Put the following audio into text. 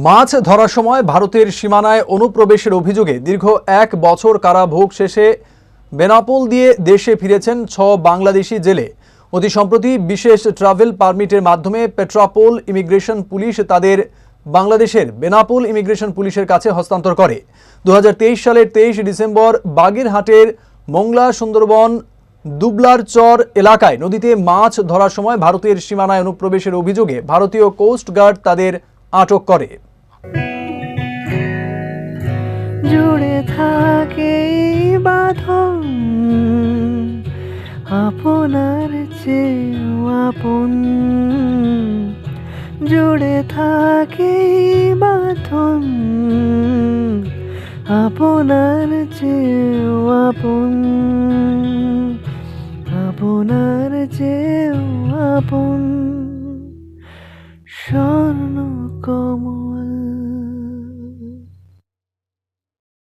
মাছ ধরার সময় ভারতের সীমানায় অনুপ্রবেশের অভিযোগে দীর্ঘ 1 বছর কারাভোগ শেষে বেনাপোল দিয়ে দেশে ফিরেছেন 6 বাংলাদেশি জেলে। অতি সম্প্রতি বিশেষ ট্রাভেল পারমিটের মাধ্যমে পেট্রাপোল ইমিগ্রেশন পুলিশ তাদের বাংলাদেশের বেনাপোল ইমিগ্রেশন পুলিশের কাছে হস্তান্তর করে। 2023 সালের 23 ডিসেম্বর বাগেরহাটের মোংলা সুন্দরবন দুবলার চর এলাকায় নদীতে মাছ ধরার সময় ভারতের সীমানায় অনুপ্রবেশের অভিযোগে ভারতীয় কোস্ট গার্ড তাদের আটক করে। জুড়ে থাকে বাঁধন আপনার চেয়েও আপন, জুড়ে থাকে বাঁধন আপনার চেয়েও আপন, আপনার চেয়েও আপন। স্বর্ণ কমল